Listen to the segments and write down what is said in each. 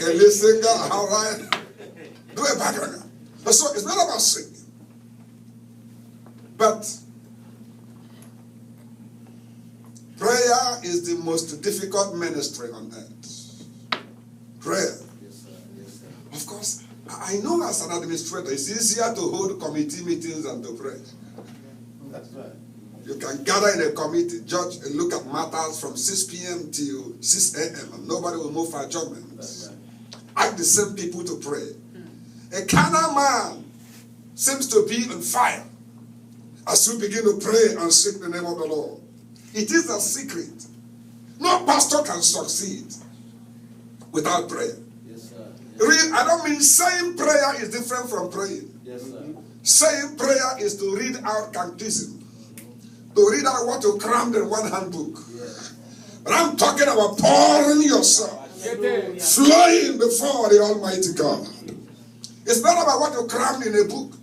A lead singer, all right? Do a background. So it's not about singing. But prayer is the most difficult ministry on earth. Prayer. Yes, sir. Yes, sir. Of course, I know as an administrator, it's easier to hold committee meetings than to pray. That's right. You can gather in a committee, judge, and look at matters from 6 p.m. till 6 a.m. and nobody will move for adjournment. That's right. Ask the same people to pray. A carnal man seems to be on fire as we begin to pray and seek the name of the Lord. It is a secret. No pastor can succeed without prayer. Yes, sir. I don't mean saying prayer is different from praying. Yes, sir. Saying prayer is to read out catechism, to read out what you crammed in one handbook. Yes. But I'm talking about pouring yourself, flowing before the Almighty God. It's not about what you crammed in a book.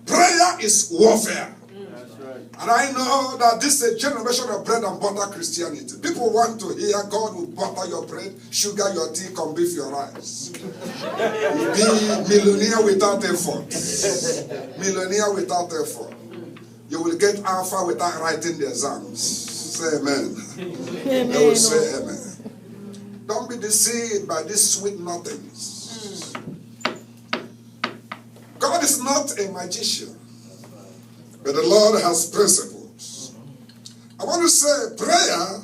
Prayer is warfare. That's right. And I know that this is a generation of bread and butter Christianity. People want to hear God will butter your bread, sugar your tea, come beef your rice. Be millionaire without effort. Millionaire without effort. You will get alpha without writing the exams. Say amen. Amen. They will say amen. Don't be deceived by these sweet nothings. God is not a magician, but the Lord has principles. I want to say prayer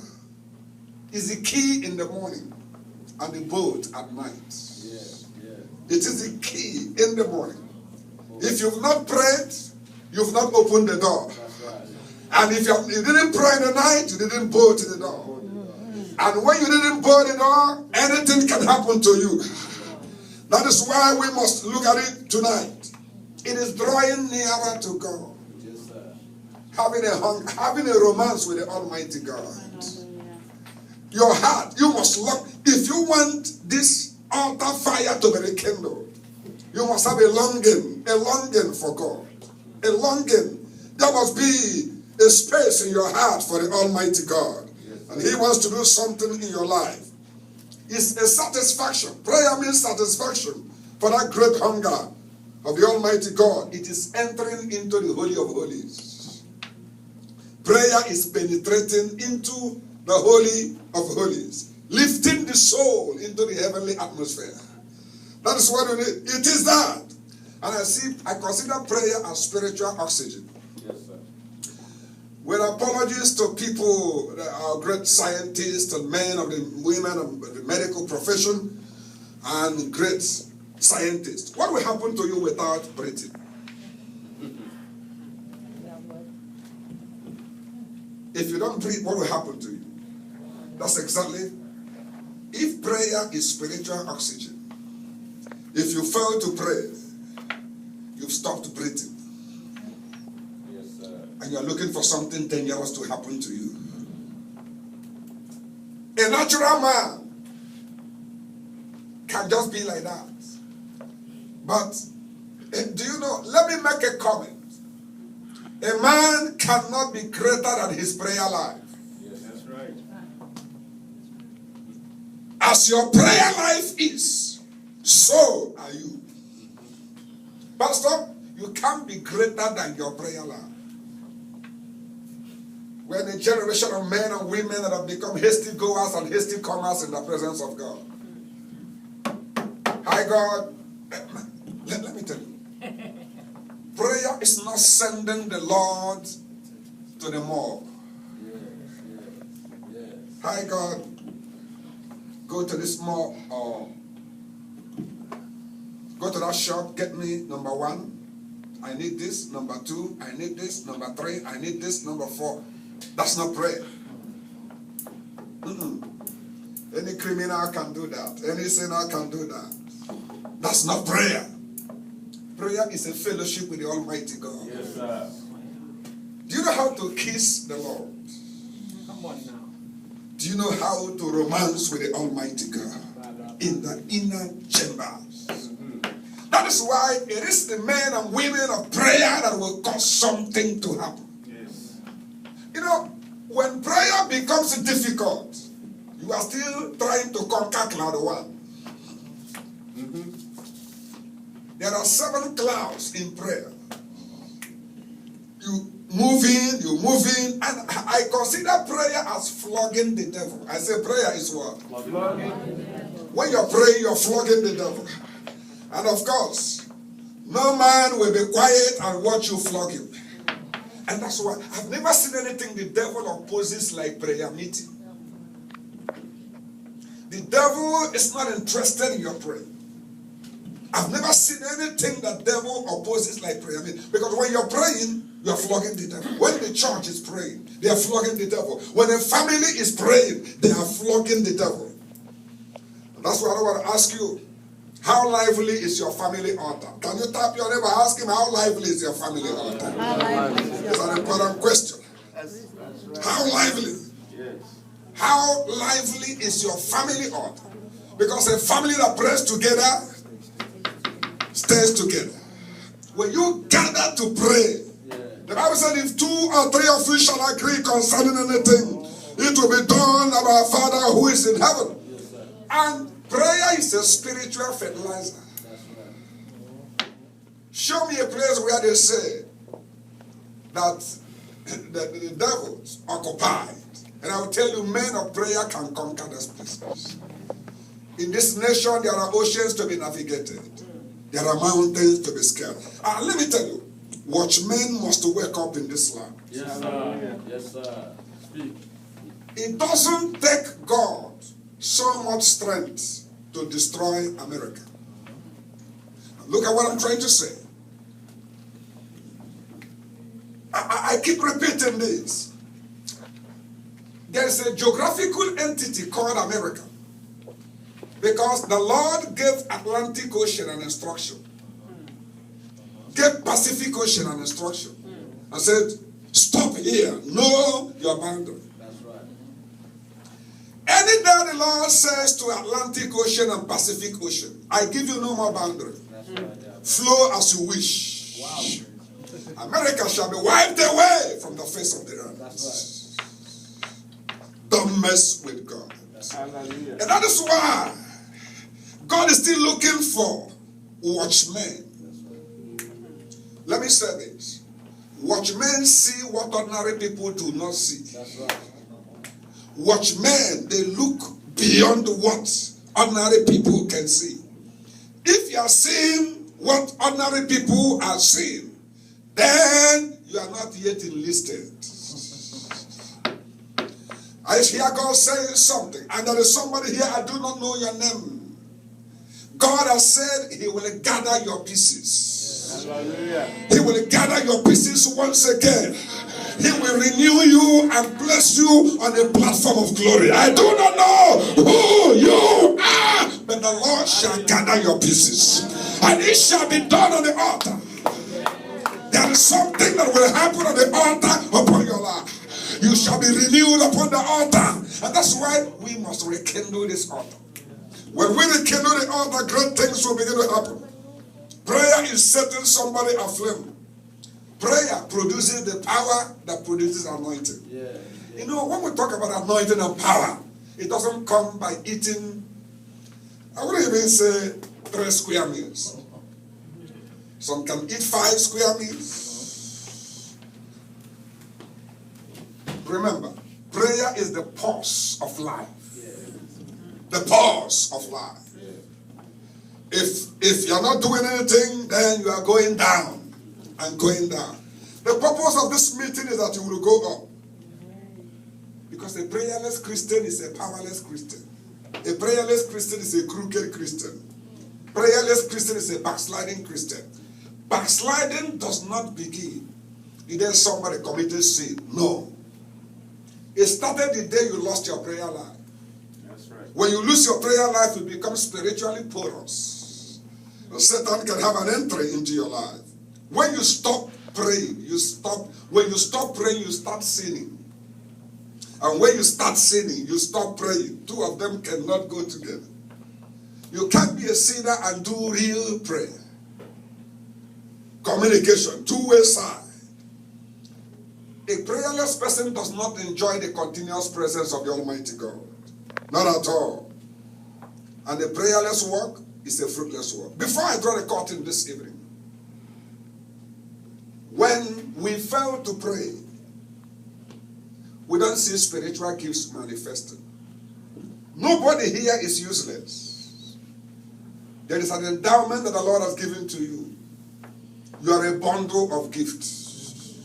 is the key in the morning and the boat at night. Yes, yes. It is the key in the morning. If you've not prayed, you've not opened the door. That's right. And if you didn't pray in the night, you didn't bolt the door. And when you didn't bolt the door, anything can happen to you. That is why we must look at it tonight. It is drawing nearer to God. Yes, sir. Having a romance with the Almighty God. Your heart, you must look. If you want this altar fire to be rekindled, you must have a longing for God. A longing. There must be a space in your heart for the Almighty God. Yes, And He wants to do something in your life. It's a satisfaction. Prayer means satisfaction for that great hunger of the Almighty God. It is entering into the Holy of Holies. Prayer is penetrating into the Holy of Holies, lifting the soul into the heavenly atmosphere. That is what it is. It is that. And I consider prayer as spiritual oxygen. Yes, sir. With apologies to people, our great scientists and men of the women of the medical profession and great scientists. What will happen to you without breathing? If you don't breathe, what will happen to you? That's exactly. If prayer is spiritual oxygen, if you fail to pray, you've stopped breathing. Yes, sir. And you're looking for something dangerous to happen to you. A natural man can just be like that. But do you know, let me make a comment. A man cannot be greater than his prayer life. Yes, that's right. As your prayer life is, so are you. Pastor, you can't be greater than your prayer life. We're in a generation of men and women that have become hasty goers and hasty comers in the presence of God. Hi, God. Let me tell you. Prayer is not sending the Lord to the mob. Yes. Hi, God. Go to this mall or go to that shop, get me number 1. I need this. Number 2, I need this. Number 3, I need this. Number 4. That's not prayer. Any criminal can do that. Any sinner can do that. That's not prayer. Prayer is a fellowship with the Almighty God. Yes, sir. Do you know how to kiss the Lord? Come on now. Do you know how to romance with the Almighty God in the inner chambers? That is why it is the men and women of prayer that will cause something to happen. Yes. You know, when prayer becomes difficult, you are still trying to conquer cloud 1. There are 7 clouds in prayer. You move in, and I consider prayer as flogging the devil. I say prayer is what? Flogging. When you're praying, you're flogging the devil. And of course, no man will be quiet and watch you flog him. And that's why I've never seen anything the devil opposes like prayer meeting. The devil is not interested in your prayer. I've never seen anything that devil opposes like prayer meeting. Because when you're praying, you are flogging the devil. When the church is praying, they are flogging the devil. When a family is praying, they are flogging the devil. And that's why I want to ask you, how lively is your family altar? Can you tap your neighbor, ask him, how lively is your family altar? It's an important question. How lively? How lively is your family altar? Because a family that prays together stays together. When you gather to pray, the Bible said, if 2 or 3 of you shall agree concerning anything, it will be done of our Father who is in heaven. And prayer is a spiritual fertilizer. Show me a place where they say that the devil's occupied. And I will tell you, men of prayer can conquer those places. In this nation, there are oceans to be navigated. There are mountains to be scaled. Let me tell you, watchmen must wake up in this land. Yes, sir. Yes, sir. Speak. It doesn't take God so much strength to destroy America. Look at what I'm trying to say. I keep repeating this. There's a geographical entity called America. Because the Lord gave Atlantic Ocean an instruction. Gave Pacific Ocean an instruction. And said, stop here. Know your boundary. That's right. Any day the Lord says to Atlantic Ocean and Pacific Ocean, I give you no more boundary. That's right, yeah. Flow as you wish. Wow. America shall be wiped away from the face of the earth. That's right. Don't mess with God. Hallelujah. And that is why God is still looking for watchmen. Let me say this. Watchmen see what ordinary people do not see. That's right. Watchmen, they look beyond what ordinary people can see. If you are seeing what ordinary people are seeing, then you are not yet enlisted. I hear God saying something, and there is somebody here, I do not know your name. God has said He will gather your pieces. Hallelujah. He will gather your pieces once again. He will renew you and bless you on a platform of glory. I do not know who you are, but the Lord shall gather your pieces. And it shall be done on the altar. There is something that will happen on the altar upon your life. You shall be renewed upon the altar. And that's why we must rekindle this altar. When we rekindle the altar, great things will begin to happen. Prayer is setting somebody aflame. Prayer produces the power that produces anointing. Yeah. You know, when we talk about anointing and power, it doesn't come by eating, I wouldn't even say 3 square meals. Some can eat 5 square meals. Remember, prayer is the pulse of life. The pulse of life. If you're not doing anything, then you are going down and going down. The purpose of this meeting is that you will go up. Because a prayerless Christian is a powerless Christian. A prayerless Christian is a crooked Christian. Prayerless Christian is a backsliding Christian. Backsliding does not begin the day somebody committed sin. No. It started the day you lost your prayer life. That's right. When you lose your prayer life, you become spiritually porous. Satan can have an entry into your life. When you stop praying, when you stop praying, you start sinning. And when you start sinning, you stop praying. 2 of them cannot go together. You can't be a sinner and do real prayer. Communication, 2-way side. A prayerless person does not enjoy the continuous presence of the Almighty God. Not at all. And a prayerless walk is a fruitless work. Before I draw the curtain this evening, when we fail to pray, we don't see spiritual gifts manifesting. Nobody here is useless. There is an endowment that the Lord has given to you. You are a bundle of gifts.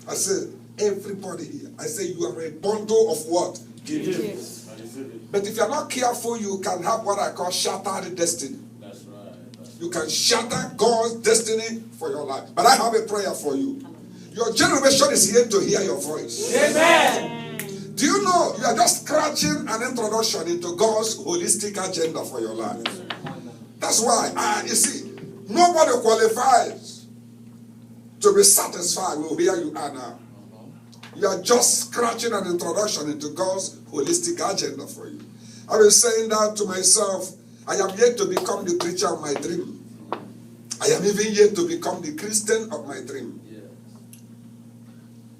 I said, everybody here, I say you are a bundle of what? Gifts. But if you are not careful, you can have what I call shattered destiny. That's right. You can shatter God's destiny for your life. But I have a prayer for you. Your generation is here to hear your voice. Amen. Do you know you are just scratching an introduction into God's holistic agenda for your life? That's why, you see, nobody qualifies to be satisfied with where you are now. You are just scratching an introduction into God's holistic agenda for you. I've been saying that to myself. I am yet to become the preacher of my dream. I am even yet to become the Christian of my dream.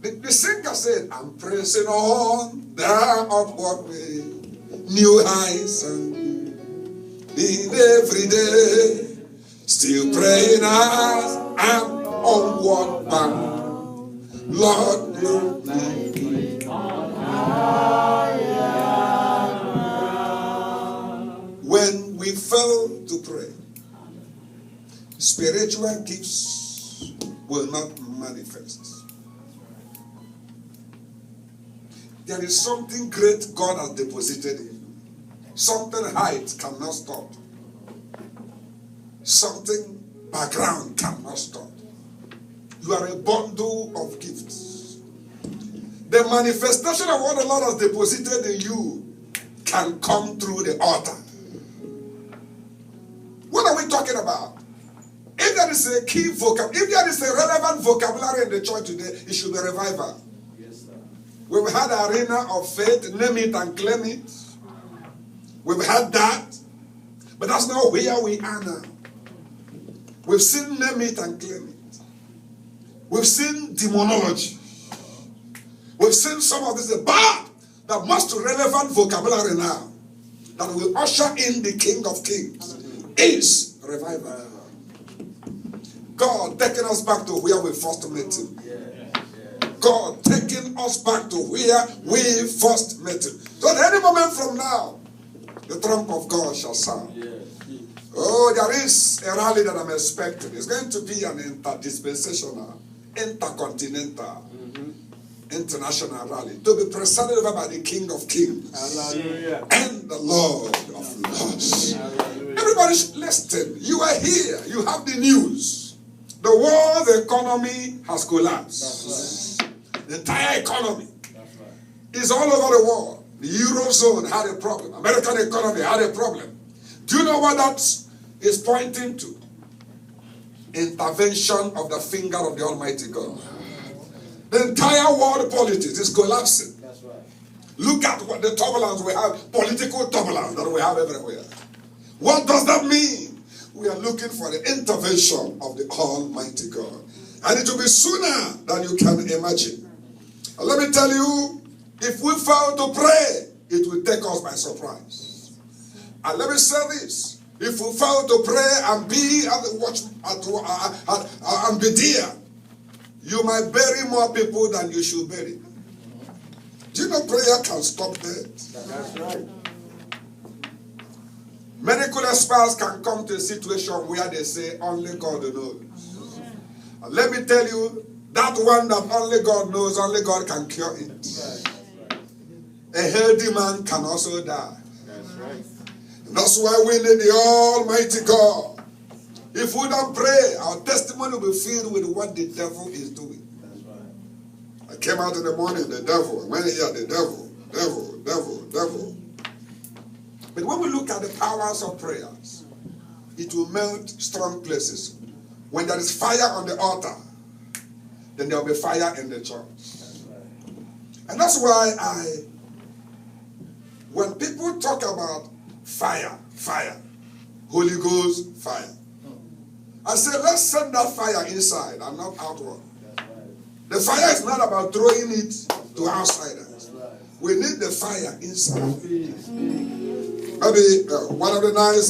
The singer said, I'm pressing on the upward way, new heights and in every day, still praying as I'm onward bound. Lord, move me on higher. When we fail to pray, spiritual gifts will not manifest. There is something great God has deposited in you. Something height cannot stop. Something background cannot stop. You are a bundle of gifts. The manifestation of what the Lord has deposited in you can come through the altar. What are we talking about? If there is a key vocabulary, if there is a relevant vocabulary in the church today, it should be revival. We've had the arena of faith, name it and claim it. We've had that. But that's not where we are now. We've seen name it and claim it. We've seen demonology. We've seen some of this, but the most relevant vocabulary now that will usher in the King of Kings is revival. God taking us back to where we first met him. God taking us back to where we first met him. So at any moment from now, the trump of God shall sound. Oh, there is a rally that I'm expecting. It's going to be an interdispensational, intercontinental, international rally to be presided over by the King of Kings. Hallelujah. And the Lord of Lords. Hallelujah. Everybody listen. You are here. You have the news. The world economy has collapsed. The entire economy is all over the world. The Eurozone had a problem. American economy had a problem. Do you know what that is pointing to? Intervention of the finger of the Almighty God. The entire world politics is collapsing. Look at what the turbulence we have, political turbulence that we have everywhere. What does that mean? We are looking for the intervention of the Almighty God. And it will be sooner than you can imagine. And let me tell you, if we fail to pray, it will take us by surprise. And let me say this. If we fail to pray and be at the watch and be there, you might bury more people than you should bury. Do you know prayer can stop death? That's right. Medical experts can come to a situation where they say only God knows. And let me tell you, that one that only God knows, only God can cure it. A healthy man can also die. That's right. And that's why we need the Almighty God. If we don't pray, our testimony will be filled with what the devil is doing. That's right. I came out in the morning, the devil. When he heard the devil. But when we look at the powers of prayers, it will melt strong places. When there is fire on the altar, then there will be fire in the church. And that's why when people talk about fire, Holy Ghost fire, I say let's send that fire inside and not outward. The fire is not about throwing it to outsiders. We need the fire inside. Maybe one of the nights